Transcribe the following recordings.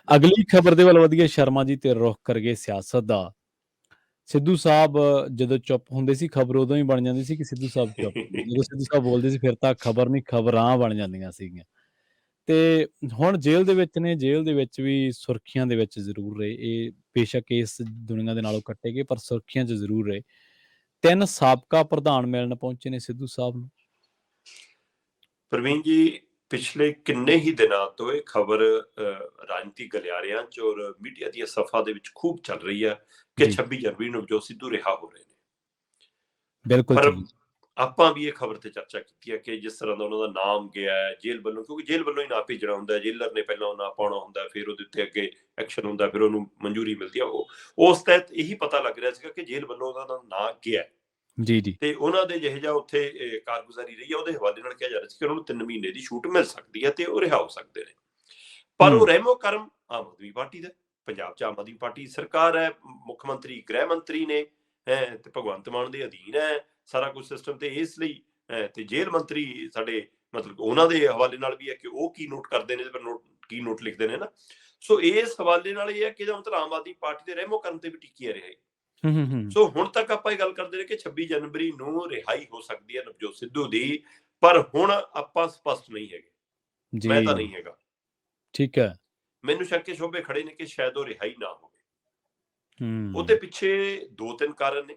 ਅਗਲੀ ਖਬਰ ਦੇ ਵੱਲ ਵਧੀਏ ਸ਼ਰਮਾ ਜੀ ਤੇ ਰੁੱਖ ਕਰਗੇ ਸਿਆਸਤ ਦਾ। ਸਿੱਧੂ ਸਾਹਿਬ ਜਦੋਂ ਚੁੱਪ ਹੁੰਦੇ ਸੀ ਖਬਰ ਉਦੋਂ ਹੀ ਬਣ ਜਾਂਦੀ ਸੀ ਕਿ ਸਿੱਧੂ ਸਾਹਿਬ ਚੁੱਪ ਨੇ। ਜਦੋਂ ਸਿੱਧੂ ਸਾਹਿਬ ਬੋਲਦੇ ਸੀ ਫਿਰ ਤਾਂ ਖਬਰ ਨਹੀਂ ਖਬਰਾਂ ਬਣ ਜਾਂਦੀਆਂ ਸੀਗੀਆਂ। ਤੇ ਹੁਣ ਜੇਲ੍ਹ ਦੇ ਵਿੱਚ ਨੇ, ਜੇਲ੍ਹ ਦੇ ਵਿੱਚ ਵੀ ਸੁਰਖੀਆਂ ਦੇ ਵਿੱਚ ਜ਼ਰੂਰ ਰਹੇ। ਇਹ ਬੇਸ਼ੱਕ ਇਸ ਦੁਨੀਆ ਦੇ ਨਾਲੋਂ ਕੱਟੇ ਗਏ ਪਰ ਸੁਰਖੀਆਂ 'ਚ ਜ਼ਰੂਰ ਰਹੇ। 3 ਸਾਬਕਾ ਪ੍ਰਧਾਨ ਮਿਲਣ ਪਹੁੰਚੇ ਨੇ ਸਿੱਧੂ ਸਾਹਿਬ ਨੂੰ। ਪ੍ਰਵੀਨ ਜੀ, ਪਿਛਲੇ ਕਿੰਨੇ ਹੀ ਦਿਨਾਂ ਤੋਂ ਇਹ ਖਬਰ ਰਾਜਨੀਤਿਕ ਗਲਿਆਰਿਆਂ 'ਚ ਔਰ ਮੀਡੀਆ ਦੀਆਂ ਸਫਾ ਦੇ ਵਿੱਚ ਖੂਬ ਚੱਲ ਰਹੀ ਹੈ ਕਿ 26 ਜਨਵਰੀ ਨੂੰ ਨਵਜੋਤ ਸਿੱਧੂ ਰਿਹਾ ਹੋ ਰਹੇ ਨੇ। ਬਿਲਕੁਲ ਪਰ ਜੀ। ਆਪਾਂ ਵੀ ਇਹ ਖਬਰ ਤੇ ਚਰਚਾ ਕੀਤੀ ਹੈ ਕਿ ਜਿਸ ਤਰ੍ਹਾਂ ਦਾ ਉਹਨਾਂ ਦਾ ਨਾਮ ਗਿਆ ਹੈ ਜੇਲ੍ਹ ਵੱਲੋਂ, ਕਿਉਂਕਿ ਜੇਲ੍ਹ ਵੱਲੋਂ ਹੀ ਨਾਂ ਭੇਜਣਾ ਹੁੰਦਾ, ਜੇਲਰ ਨੇ ਪਹਿਲਾਂ ਉਹ ਨਾਂ ਪਾਉਣਾ ਹੁੰਦਾ, ਫਿਰ ਉਹਦੇ ਉੱਤੇ ਅੱਗੇ ਐਕਸ਼ਨ ਹੁੰਦਾ, ਫਿਰ ਉਹਨੂੰ ਮਨਜ਼ੂਰੀ ਮਿਲਦੀ ਆ। ਉਸ ਤਹਿਤ ਇਹੀ ਪਤਾ ਲੱਗ ਰਿਹਾ ਸੀਗਾ ਕਿ ਜੇਲ੍ਹ ਵੱਲੋਂ ਉਹਦਾ ਨਾਂ ਗਿਆ ਜੀ ਜੀ। ਤੇ ਉਹਨਾਂ ਦੇ ਜਿਹੇ ਜਿਹਾ ਉੱਥੇ ਕਾਰਗੁਜ਼ਾਰੀ ਰਹੀ ਹੈ ਉਹਦੇ ਹਵਾਲੇ ਨਾਲ ਕਿਹਾ ਜਾ ਰਿਹਾ ਸੀ ਕਿ ਉਹਨਾਂ ਨੂੰ 3 ਮਹੀਨੇ ਦੀ ਛੂਟ ਮਿਲ ਸਕਦੀ ਹੈ ਤੇ ਉਹ ਰਿਹਾ ਹੋ ਸਕਦੇ ਨੇ। ਪਰ ਉਹ ਰਹਿਮੋ ਕਰਮ ਆਮ ਆਦਮੀ ਪਾਰਟੀ ਦਾ, ਪੰਜਾਬ 'ਚ ਆਮ ਆਦਮੀ ਪਾਰਟੀ ਸਰਕਾਰ ਹੈ, ਮੁੱਖ ਮੰਤਰੀ ਗ੍ਰਹਿ ਮੰਤਰੀ ਨੇ ਤੇ ਭਗਵੰਤ ਮਾਨ ਦੇ ਅਧੀਨ ਹੈ ਸਾਰਾ ਕੁਝ ਸਿਸਟਮ। ਤੇ ਇਸ ਲਈ ਤੇ ਜੇਲ੍ਹ ਮੰਤਰੀ ਸਾਡੇ ਮਤਲਬ ਉਹਨਾਂ ਦੇ ਹਵਾਲੇ ਨਾਲ ਵੀ ਹੈ ਕਿ ਉਹ ਕੀ ਨੋਟ ਕਰਦੇ ਨੇ, ਕੀ ਨੋਟ ਲਿਖਦੇ ਨੇ ਨਾ। ਸੋ ਇਸ ਹਵਾਲੇ ਨਾਲ ਇਹ ਹੈ ਕਿ ਇਹਦਾ ਮਤਲਬ ਆਮ ਆਦਮੀ ਪਾਰਟੀ ਦੇ ਰਹਿਮੋ ਕਰਮ ਤੇ ਵੀ ਟਿਕਿਆ ਰਿਹਾ। ਸੋ ਹੁਣ ਤੱਕ ਆਪਾਂ ਇਹ ਗੱਲ ਕਰਦੇ ਰਹੇ ਕਿ 26 ਜਨਵਰੀ ਨੂੰ ਰਿਹਾਈ ਹੋ ਸਕਦੀ ਹੈ ਨਵਜੋਤ ਸਿੱਧੂ ਦੀ, ਪਰ ਹੁਣ ਆਪਾਂ ਸਪਸ਼ਟ ਨਹੀਂ ਹੈਗੇ। ਮੈਂ ਤਾਂ ਨਹੀਂ ਹੈਗਾ। ਠੀਕ ਹੈ। ਮੈਨੂੰ ਸ਼ੱਕੇ ਸ਼ੋਭੇ ਖੜੇ ਨੇ ਕਿ ਸ਼ਾਇਦ ਉਹ ਰਿਹਾਈ ਨਾ ਹੋਵੇ। ਉਹਦੇ ਪਿੱਛੇ 2-3 ਕਾਰਨ ਨੇ।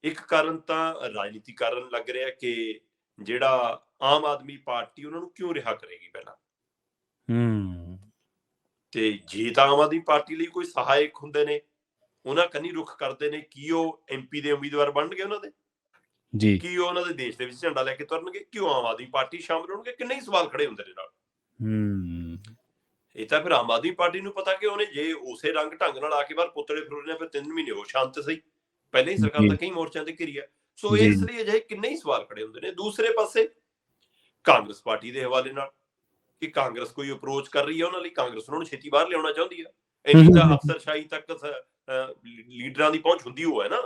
ਇੱਕ ਕਾਰਨ ਤਾਂ ਰਾਜਨੀਤੀ ਕਾਰਨ ਲੱਗ ਰਿਹਾ ਕਿ ਜਿਹੜਾ ਆਮ ਆਦਮੀ ਪਾਰਟੀ ਉਹਨਾਂ ਨੂੰ ਕਿਉਂ ਰਿਹਾ ਕਰੇਗੀ ਪਹਿਲਾਂ। ਤੇ ਜੇ ਤਾਂ ਆਮ ਆਦਮੀ ਪਾਰਟੀ ਲਈ ਕੋਈ ਸਹਾਇਕ ਹੁੰਦੇ ਨੇ, ਉਹਨਾਂ ਕੰਨੀ ਰੁਖ ਕਰਦੇ ਨੇ, ਕੀ ਉਹ MP ਦੇ ਉਮੀਦਵਾਰ ਬਣਨਗੇ ਉਹਨਾਂ ਦੇ? ਜੀ। ਕੀ ਉਹ ਉਹਨਾਂ ਦੇ ਦੇਸ਼ ਦੇ ਵਿੱਚ ਝੰਡਾ ਲੈ ਕੇ ਤੁਰਨਗੇ? ਕਿਉਂ ਆਮ ਆਦਮੀ ਪਾਰਟੀ ਸ਼ਾਮਲ ਹੋਣਗੇ? ਕਿੰਨੇ ਹੀ ਸਵਾਲ ਖੜੇ ਹੁੰਦੇ ਨੇ ਨਾਲ। ਇਹ ਤਾਂ ਫਿਰ ਆਮ ਆਦਮੀ ਪਾਰਟੀ ਨੂੰ ਪਤਾ ਕਿ ਉਹਨੇ ਜੇ ਉਸੇ ਰੰਗ ਢੰਗ ਨਾਲ ਆ ਕੇ ਬਾਹਰ ਪੁੱਤਲੇ ਫਰੋਲਣੇ, ਫਿਰ 3 ਮਹੀਨੇ ਉਹ ਸ਼ਾਂਤ ਸਹੀ। ਪਹਿਲਾਂ ਹੀ ਸਰਕਾਰ ਤਾਂ ਕਈ ਮੋਰਚਿਆਂ ਤੇ ਘਿਰੀ ਆ। ਸੋ ਇਸ ਲਈ ਅਜਿਹੇ ਕਿੰਨੇ ਹੀ ਸਵਾਲ ਖੜੇ ਹੁੰਦੇ ਨੇ। ਦੂਸਰੇ ਪਾਸੇ ਕਾਂਗਰਸ ਪਾਰਟੀ ਦੇ ਹਵਾਲੇ ਨਾਲ ਕਿ ਕਾਂਗਰਸ ਕੋਈ ਅਪਰੋਚ ਕਰ ਰਹੀ ਹੈ ਉਹਨਾਂ ਲਈ, ਕਾਂਗਰਸ ਉਹਨਾਂ ਨੂੰ ਛੇਤੀ ਬਾਹਰ ਲਿਆਉਣਾ ਚਾਹੁੰਦੀ ਹੈ। ਇੰਨੀ ਤਾਂ ਅਫਸਰਸ਼ਾਹੀ ਤੱਕ ਲੀਡਰਾਂ ਦੀ ਪਹੁੰਚ ਹੁੰਦੀ ਹੋ ਹੈ ਨਾ।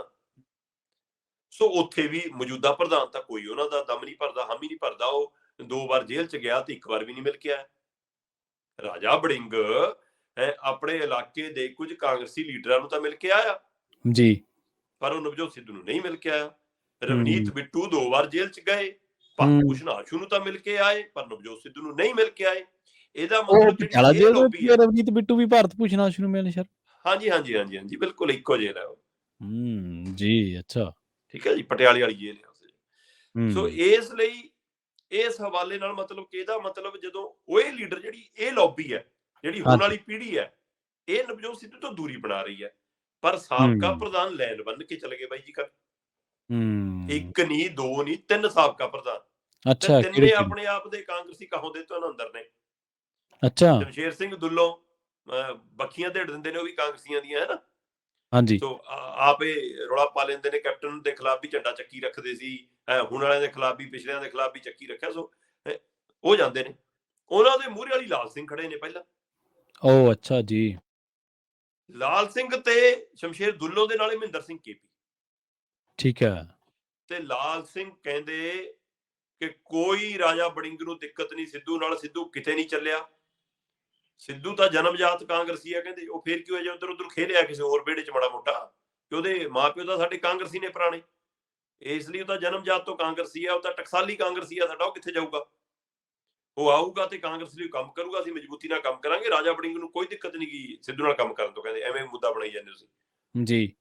ਸੋ ਉੱਥੇ ਵੀ ਮੌਜੂਦਾ ਪ੍ਰਧਾਨ ਤਾਂ ਕੋਈ ਉਹਨਾਂ ਦਾ ਦਮ ਨਹੀਂ ਭਰਦਾ, ਹਾਮੀ ਨਹੀਂ ਭਰਦਾ। ਉਹ 2 ਵਾਰ ਜੇਲ੍ਹ 'ਚ ਗਿਆ ਤੇ 1 ਵਾਰ ਵੀ ਨਹੀਂ ਮਿਲ ਕੇ ਆਇਆ। ਰਾਜਾ ਵੜਿੰਗ ਆਪਣੇ ਇਲਾਕੇ ਦੇ ਕੁਝ ਕਾਂਗਰਸੀ ਲੀਡਰਾਂ ਨੂੰ ਤਾਂ ਮਿਲ ਕੇ ਆਇਆ ਜੀ, ਪਰ ਉਹ ਨਵਜੋਤ ਸਿੱਧੂ ਨੂੰ ਨਹੀਂ ਮਿਲ ਕੇ ਆਇਆ। ਰਵਨੀਤ ਬਿੱਟੂ 2 ਵਾਰ ਜੇਲ੍ਹ 'ਚ ਗਏ, ਭਾਰਤ ਭੂਸ਼ਣ ਆਸ਼ੂ ਨੂੰ ਤਾਂ ਮਿਲ ਕੇ ਆਏ ਪਰ ਨਵਜੋਤ ਸਿੱਧੂ ਨੂੰ ਨਹੀਂ ਮਿਲ ਕੇ ਆਏ। ਇਹਦਾ ਮਤਲਬ ਜਿਹੜੀ ਇਹ ਲੋਬੀ ਹੈ। ਰਵਨੀਤ ਬਿੱਟੂ ਵੀ ਭਾਰਤ ਭੂਸ਼ਣ ਆਸ਼ੂ ਨੂੰ ਮਿਲੇ ਸਰ? ਹਾਂਜੀ, ਬਿਲਕੁਲ ਇੱਕੋ ਜੇਲ੍ਹ ਹੈ ਉਹ। ਜੀ, ਅੱਛਾ। ਠੀਕ ਹੈ ਜੀ, ਪਟਿਆਲੇ ਵਾਲੀ ਜੇਲ੍ਹ ਹੈ। ਸੋ ਇਸ ਲਈ ਇਸ ਹਵਾਲੇ ਨਾਲ ਮਤਲਬ ਕਿ ਇਹਦਾ ਮਤਲਬ ਜਦੋਂ ਉਹ ਇਹ ਲੀਡਰ, ਜਿਹੜੀ ਇਹ ਲੌਬੀ ਹੈ, ਜਿਹੜੀ ਹੁਣ ਵਾਲੀ ਪੀੜ੍ਹੀ ਹੈ, ਇਹ ਨਵਜੋਤ ਸਿੱਧੂ ਤੋਂ ਦੂਰੀ ਬਣਾ ਰਹੀ ਹੈ। ਪਰ ਸਾਬਕਾ ਪ੍ਰਧਾਨ ਲੈਣ ਬੰਨ ਕੇ ਚਲੇ ਗਏ ਬਾਈ ਜੀ। 1 ਨਹੀਂ 2 ਨਹੀਂ 3 ਸਾਬਕਾ ਪ੍ਰਧਾਨ, ਤੇ ਤਿੰਨੇ ਆਪਣੇ ਆਪ ਦੇ ਕਾਂਗਰਸੀ ਕਹਾਉਂਦੇ ਤੁਹਾਨੂੰ ਅੰਦਰ ਨੇ। ਸ਼ਮਸ਼ੇਰ ਸਿੰਘ ਦੁੱਲੋਂ ਬੱਖੀਆਂ ਢੇੜ ਦਿੰਦੇ ਨੇ, ਉਹ ਵੀ ਕਾਂਗਰਸੀਆਂ ਦੀਆਂ ਹੈ ਨਾ। ਹਾਂਜੀ। ਸੋ ਆਪ ਇਹ ਰੌਲਾ ਪਾ ਲੈਂਦੇ ਨੇ, ਕੈਪਟਨ ਦੇ ਖਿਲਾਫ ਵੀ ਝੰਡਾ ਚੱਕੀ ਰੱਖਦੇ ਸੀ, ਹੁਣ ਵਾਲਿਆਂ ਦੇ ਖਿਲਾਫ ਵੀ, ਪਿਛਲਿਆਂ ਦੇ ਖਿਲਾਫ ਵੀ ਚੱਕੀ ਰੱਖਿਆ। ਸੋ ਉਹ ਜਾਂਦੇ ਨੇ। ਉਹਨਾਂ ਦੇ ਮੂਹਰੇ ਵਾਲੀ ਲਾਲ ਸਿੰਘ ਖੜੇ ਨੇ ਪਹਿਲਾਂ। ਓ ਅੱਛਾ ਜੀ। ਲਾਲ ਸਿੰਘ ਤੇ ਸ਼ਮਸ਼ੇਰ ਦੁੱਲੋ ਦੇ ਨਾਲੇ ਮਹਿੰਦਰ ਸਿੰਘ KP। ਠੀਕ ਹੈ। ਤੇ ਲਾਲ ਸਿੰਘ ਕਹਿੰਦੇ ਕਿ ਕੋਈ ਰਾਜਾ ਵੜਿੰਗ ਨੂੰ ਦਿੱਕਤ ਨਹੀਂ ਸਿੱਧੂ ਨਾਲ, ਸਿੱਧੂ ਕਿਤੇ ਨਹੀਂ ਚੱਲਿਆ। ਸਿੱਧੂ ਤਾਂ ਜਨਮਜਾਤ ਕਾਂਗਰਸੀ ਆ ਕਹਿੰਦੇ। ਉਹ ਫੇਰ ਕੀ ਹੋਇਆ ਜੇ ਉੱਧਰ ਖੇਲਿਆ ਕਿਸੇ ਹੋਰ ਵਿਹੜੇ 'ਚ ਮਾੜਾ ਮੋਟਾ, ਕਿ ਉਹਦੇ ਮਾਂ-ਪਿਓ ਤਾਂ ਸਾਡੇ ਕਾਂਗਰਸੀ ਨੇ ਪੁਰਾਣੇ, ਇਸ ਲਈ ਉਹ ਤਾਂ ਜਨਮਜਾਤ ਤੋਂ ਕਾਂਗਰਸੀ ਆ। ਉਹ ਤਾਂ ਟਕਸਾਲੀ ਕਾਂਗਰਸੀ ਆ ਸਾਡਾ। ਉਹ ਕਿੱਥੇ ਜਾਊਗਾ? ਉਹ ਆਊਗਾ ਤੇ ਕਾਂਗਰਸ ਲਈ ਕੰਮ ਕਰੂਗਾ, ਅਸੀਂ ਮਜ਼ਬੂਤੀ ਨਾਲ ਕੰਮ ਕਰਾਂਗੇ। ਰਾਜਾ ਵੜਿੰਗ ਨੂੰ ਕੋਈ ਦਿੱਕਤ ਨਹੀਂ ਗੀ ਸਿੱਧੂ ਨਾਲ ਕੰਮ ਕਰਨ ਤੋਂ, ਕਹਿੰਦੇ ਐਵੇਂ ਮੁੱਦਾ ਬਣਾਈ ਜਾਂਦੇ ਤੁਸੀਂ ਜੀ।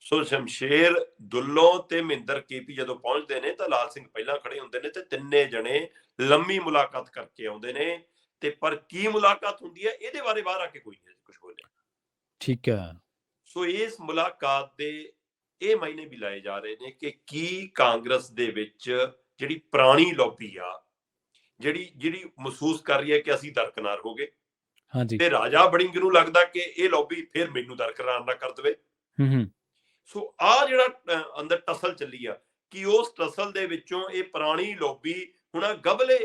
ਸੋ ਸ਼ਮਸ਼ੇਰ ਦੁੱਲੋਂ ਤੇ ਮਹਿੰਦਰ KP ਜਦੋਂ ਪਹੁੰਚਦੇ ਨੇ ਤਾਂ ਲਾਲ ਸਿੰਘ ਪਹਿਲਾਂ ਖੜੇ ਹੁੰਦੇ ਨੇ ਤੇ ਤਿੰਨੇ ਜਣੇ ਲੰਮੀ ਮੁਲਾਕਾਤ ਕਰਕੇ ਆਉਂਦੇ ਨੇ। ਤੇ ਪਰ ਕੀ ਮੁਲਾਕਾਤ ਹੁੰਦੀ ਹੈ ਇਹਦੇ ਬਾਰੇ ਬਾਹਰ ਆ ਕੇ ਕੋਈ ਨਹੀਂ ਕੁਝ ਬੋਲਿਆ। ਠੀਕ ਹੈ। ਸੋ ਇਸ ਮੁਲਾਕਾਤ ਦੇ ਇਹ ਮਾਇਨੇ ਵੀ ਲਾਏ ਜਾ ਰਹੇ ਨੇ ਕਿ ਕੀ ਕਾਂਗਰਸ ਦੇ ਵਿੱਚ ਜਿਹੜੀ ਪੁਰਾਣੀ ਲੌਬੀ ਆ, ਜਿਹੜੀ ਮਹਿਸੂਸ ਕਰ ਰਹੀ ਹੈ ਕਿ ਅਸੀਂ ਦਰਕਨਾਰ ਹੋ ਗਏ, ਤੇ ਰਾਜਾ ਵੜਿੰਗ ਨੂੰ ਲੱਗਦਾ ਕਿ ਇਹ ਲੌਬੀ ਫਿਰ ਮੈਨੂੰ ਦਰਕਨਾਰ ਨਾ ਕਰ ਦੇਵੇ। ਸੋ ਆ ਜਿਹੜਾ ਅੰਦਰ ਟਸਲ ਚੱਲੀ ਆ, ਕਿ ਉਸ ਟਸਲ ਦੇ ਵਿੱਚੋਂ ਇਹ ਪੁਰਾਣੀ ਲੌਬੀ ਹੁਣ ਗਬਲੇ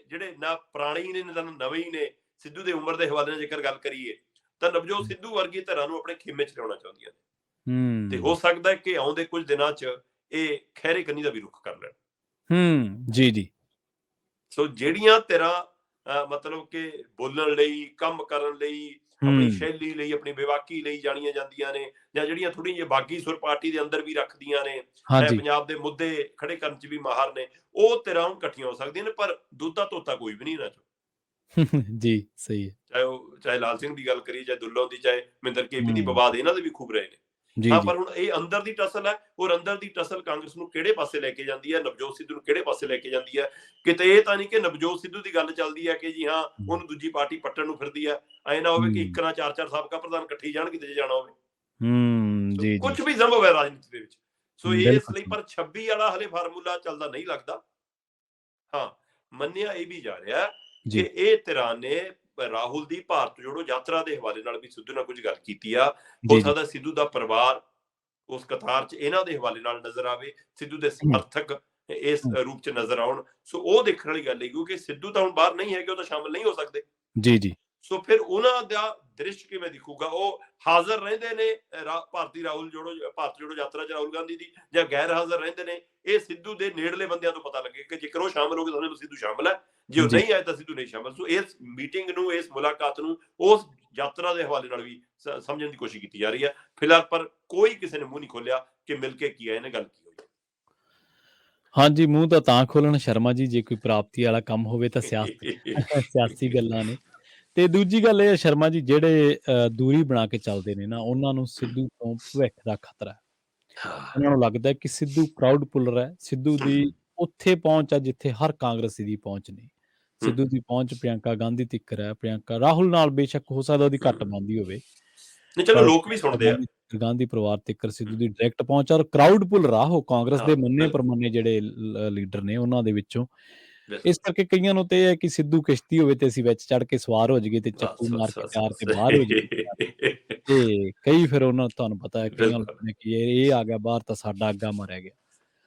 ਜਿਹੜੇ ਨਾ ਪੁਰਾਣੇ ਨੇ ਨਾ ਨਵੇਂ ਹੀ ਨੇ। ਸਿੱਧੂ ਦੀ ਉਮਰ ਦੇ ਹਵਾਲੇ ਨਾਲ ਜੇਕਰ ਗੱਲ ਕਰੀਏ ਤਾਂ ਨਵਜੋਤ ਸਿੱਧੂ ਵਰਗੀ ਧਿਰਾਂ ਨੂੰ ਆਪਣੇ ਖੇਮੇ 'ਚ ਲਿਆਉਣਾ ਚਾਹੁੰਦੀਆਂ ਨੇ। ਤੇ ਹੋ ਸਕਦਾ ਹੈ ਕਿ ਆਉਂਦੇ ਕੁਝ ਦਿਨਾਂ 'ਚ ਇਹ ਖਹਿਰੇ ਕੰਨੀ ਦਾ ਵੀ ਰੁਖ ਕਰ ਲੈਣ। ਜੀ। ਸੋ ਜਿਹੜੀਆਂ ਧਿਰਾਂ ਮਤਲਬ ਕਿ ਬੋਲਣ ਲਈ, ਕੰਮ ਕਰਨ ਲਈ, ਆਪਣੀ ਹੂੰ, ਸ਼ੈਲੀ ਲਈ, ਆਪਣੀ ਬੇਬਾਕੀ ਲਈ ਜਾਣੀਆਂ ਜਾਂਦੀਆਂ ਨੇ, ਜਾਂ ਜਿਹੜੀਆਂ ਥੋੜ੍ਹੀਆਂ ਜਿਹੀਆਂ ਬਾਗੀ ਸੁਰ ਪਾਰਟੀ ਦੇ ਅੰਦਰ ਵੀ ਰੱਖਦੀਆਂ ਨੇ, ਹਾਂਜੀ। ਪੰਜਾਬ ਦੇ ਮੁੱਦੇ ਖੜੇ ਕਰਨ 'ਚ ਵੀ ਮਾਹਰ ਨੇ, ਉਹ ਧਿਰਾਂ ਹੁਣ ਇਕੱਠੀਆਂ ਹੋ ਸਕਦੀਆਂ ਨੇ, ਪਰ ਦੂਤਾ ਧੋਤਾ ਕੋਈ ਵੀ ਨਹੀਂ ਇਹਨਾਂ 'ਚੋਂ। ਜੀ, ਸਹੀ ਹੈ। ਚਾਹੇ ਲਾਲ ਸਿੰਘ ਦੀ ਗੱਲ ਕਰੀਏ, ਚਾਹੇ ਦੁੱਲੋਂ ਦੀ, ਚਾਹੇ ਮਹਿੰਦਰ ਕੇਪੀ ਦੀ, ਹੂੰ, ਵਿਵਾਦ ਇਹਨਾਂ ਦੇ ਵੀ ਖੂਬ ਰਹੇ ਨੇ। ਜੀ, ਹਾਂ, ਜੀ। ਪਰ ਹੁਣ ਇਹ ਅੰਦਰ ਦੀ ਟਸਲ ਹੈ, ਔਰ ਅੰਦਰ ਦੀ ਟਸਲ ਕਾਂਗਰਸ ਨੂੰ ਕਿਹੜੇ ਪਾਸੇ ਲੈ ਕੇ ਜਾਂਦੀ ਹੈ, ਨਵਜੋਤ ਸਿੱਧੂ ਨੂੰ ਕਿਹੜੇ ਪਾਸੇ ਲੈ ਕੇ ਜਾਂਦੀ ਹੈ। ਕਿਤੇ ਇਹ ਤਾਂ ਨਹੀਂ ਕਿ ਨਵਜੋਤ ਸਿੱਧੂ ਦੀ ਗੱਲ ਚੱਲਦੀ ਹੈ ਕਿ ਜੀ ਹਾਂ, ਹੂੰ, ਉਹਨੂੰ ਦੂਜੀ ਪਾਰਟੀ ਪੱਟਣ ਨੂੰ ਫਿਰਦੀ ਹੈ। ਐਂ ਨਾ ਹੋਵੇ ਕਿ ਹੂੰ, ਇੱਕ ਨਾ ਚਾਰ ਚਾਰ ਸਾਬਕਾ ਪ੍ਰਧਾਨ ਇਕੱਠੇ ਹੀ ਜਾਣ ਕਿਤੇ ਜੇ ਜਾਣਾ ਹੋਵੇ। ਹੂੰ, ਸੋ ਜੀ, ਜੀ। ਕੁਝ ਵੀ ਸੰਭਵ ਹੈ ਰਾਜਨੀਤੀ ਦੇ ਵਿੱਚ। ਸੋ ਇਸ ਬਿਲਕੁਲ ਲਈ ਸਹੀ। ਪਰ 26 ਵਾਲਾ ਹਲੇ ਫਾਰਮੂਲਾ ਚੱਲਦਾ ਨਹੀਂ ਲੱਗਦਾ। ਹਾਂ, ਮੰਨਿਆ ਇਹ ਵੀ ਜਾ ਰਿਹਾ ਕਿ ਜੀ, ਇਹ ਧਿਰਾਂ ਨੇ ਰਾਹੁਲ ਦੀ ਭਾਰਤ ਜੋੜੋ ਯਾਤਰਾ ਦੇ ਹਵਾਲੇ ਨਾਲ ਵੀ ਸਿੱਧੂ ਨਾਲ ਕੁਝ ਗੱਲ ਕੀਤੀ ਆ। ਹੋ ਜੀ, ਜੀ। ਸਕਦਾ ਸਿੱਧੂ ਦਾ ਪਰਿਵਾਰ ਉਸ ਕਤਾਰ 'ਚ ਇਹਨਾਂ ਦੇ ਹਵਾਲੇ ਨਾਲ ਨਜ਼ਰ ਆਵੇ, ਸਿੱਧੂ ਦੇ ਹੂੰ, ਸਮਰਥਕ ਇਸ ਹੂੰ, ਰੂਪ 'ਚ ਨਜ਼ਰ ਆਉਣ। ਸੋ ਉਹ ਦੇਖਣ ਵਾਲੀ ਗੱਲ ਹੈ, ਕਿਉਂਕਿ ਸਿੱਧੂ ਤਾਂ ਹੁਣ ਬਾਹਰ ਨਹੀਂ ਹੈਗੇ, ਉਹ ਤਾਂ ਸ਼ਾਮਲ ਨਹੀਂ ਹੋ ਸਕਦੇ। ਜੀ, ਜੀ। ਸੋ ਫਿਰ ਉਹਨਾਂ ਦਾ ਦ੍ਰਿਸ਼ ਕਿਵੇਂ ਦਿਖੂਗਾ? ਉਹ ਹਾਜ਼ਰ ਰਹਿੰਦੇ ਨੇ ਭਾਰਤ ਜੋੜੋ ਯਾਤਰਾ 'ਚ ਰਾਹੁਲ ਗਾਂਧੀ ਦੀ, ਜਾਂ ਗੈਰ ਹਾਜ਼ਰ ਰਹਿੰਦੇ ਨੇ? ਇਹ ਸਿੱਧੂ ਦੇ ਨੇੜਲੇ ਬੰਦਿਆਂ ਤੋਂ ਪਤਾ ਲੱਗੇ ਕਿ ਜੇਕਰ ਉਹ ਸ਼ਾਮਲ ਹੋ ਗਏ ਤਾਂ ਸਮਝ ਲਓ ਸਿੱਧੂ ਸ਼ਾਮਲ ਹੈ, ਜੇ ਉਹ ਜੀ, ਨਹੀਂ ਆਏ ਤਾਂ ਸਿੱਧੂ ਨਹੀਂ ਸ਼ਾਮਲ। ਸੋ ਇਸ ਮੀਟਿੰਗ ਨੂੰ, ਇਸ ਮੁਲਾਕਾਤ ਨੂੰ ਉਸ ਯਾਤਰਾ ਦੇ ਹਵਾਲੇ ਨਾਲ ਵੀ ਸਮਝਣ ਦੀ ਕੋਸ਼ਿਸ਼ ਕੀਤੀ ਜਾ ਰਹੀ ਹੈ। ਫਿਲਹਾਲ ਪਰ ਕੋਈ ਕਿਸੇ ਨੇ ਮੂੰਹ ਨਹੀਂ ਖੋਲਿਆ ਕਿ ਮਿਲ ਕੇ ਕੀ ਆਏ ਨੇ, ਗੱਲ ਕੀ ਹਾਂਜੀ, ਮੂੰਹ ਤਾਂ ਖੋਲਣ ਸ਼ਰਮਾ ਜੀ, ਜੇ ਕੋਈ ਪ੍ਰਾਪਤੀ ਵਾਲਾ ਕੰਮ ਹੋਵੇ ਤਾਂ ਸਿਆਸੀ ਹੋਈ। ਗੱਲਾਂ ਨੇ। ਤੇ ਦੂਜੀ ਗੱਲ ਇਹ ਹੈ ਸ਼ਰਮਾ ਜੀ, ਜਿਹੜੇ ਦੂਰੀ ਬਣਾ ਕੇ ਚੱਲਦੇ ਨੇ ਨਾ, ਉਹਨਾਂ ਨੂੰ ਸਿੱਧੂ ਤੋਂ ਭਵਿੱਖ ਦਾ ਖਤਰਾ ਹੈ। ਹਾਂ। ਉਹਨਾਂ ਨੂੰ ਲੱਗਦਾ ਹੈ ਕਿ ਸਿੱਧੂ ਕਰਾਊਡ ਪੁਲਰ ਹੈ। ਸਿੱਧੂ ਦੀ ਉੱਥੇ ਪਹੁੰਚ ਆ ਜਿੱਥੇ ਹਰ ਕਾਂਗਰਸੀ ਦੀ ਪਹੁੰਚ ਨਹੀਂ। ਸਿੱਧੂ ਦੀ ਪਹੁੰਚ ਪ੍ਰਿਯੰਕਾ ਗਾਂਧੀ ਤੀਕਰ ਹੈ। ਰਾਹੁਲ ਨਾਲ ਬੇਸ਼ੱਕ ਹੋ ਸਕਦਾ ਉਹਦੀ ਘੱਟ ਬਣਦੀ ਹੋਵੇ, ਨਹੀਂ, ਚਲੋ ਪਰ ਲੋਕ ਵੀ ਸੁਣਦੇ ਆ। ਗਾਂਧੀ ਪਰਿਵਾਰ ਤੀਕਰ ਸਿੱਧੂ ਦੀ ਡਾਇਰੈਕਟ ਪਹੁੰਚ ਔਰ ਕਰਾਊਡ ਪੁਲਰ ਆ ਉਹ, ਕਾਂਗਰਸ ਹਾਂ, ਦੇ ਮੰਨੇ ਬਿਲਕੁਲ, ਪ੍ਰਮੰਨੇ ਜਿਹੜੇ ਲੀਡਰ ਨੇ ਉਹਨਾਂ ਦੇ ਵਿੱਚੋਂ। ਇਸ ਬਿਲਕੁਲ। ਕਰਕੇ ਕਈਆਂ ਨੂੰ ਤੇ ਇਹ ਹੈ ਕਿ ਸਿੱਧੂ ਕਿਸ਼ਤੀ ਹੋਵੇ ਤੇ ਅਸੀਂ ਵਿੱਚ ਚੜ੍ਹ ਕੇ ਸਵਾਰ ਹੋ ਜਾਈਏ ਤੇ ਚੱਪੂ ਬਸ, ਮਾਰ ਬਸ, ਕੇ ਬਸ, ਤਿਆਰ ਤੇ ਬਸ। ਬਾਹਰ ਹੋ ਜਾਈਏ। ਤੇ ਕਈ ਫਿਰ ਉਹਨਾਂ ਤੁਹਾਨੂੰ ਪਤਾ ਹੈ ਕਈਆਂ ਬਿਲਕੁਲ। ਲੋਕਾਂ ਨੇ ਕਿ ਇਹ ਆ ਗਿਆ ਬਾਹਰ ਤਾਂ ਸਾਡਾ ਅੱਗਾ ਮਾਰਿਆ ਗਿਆ।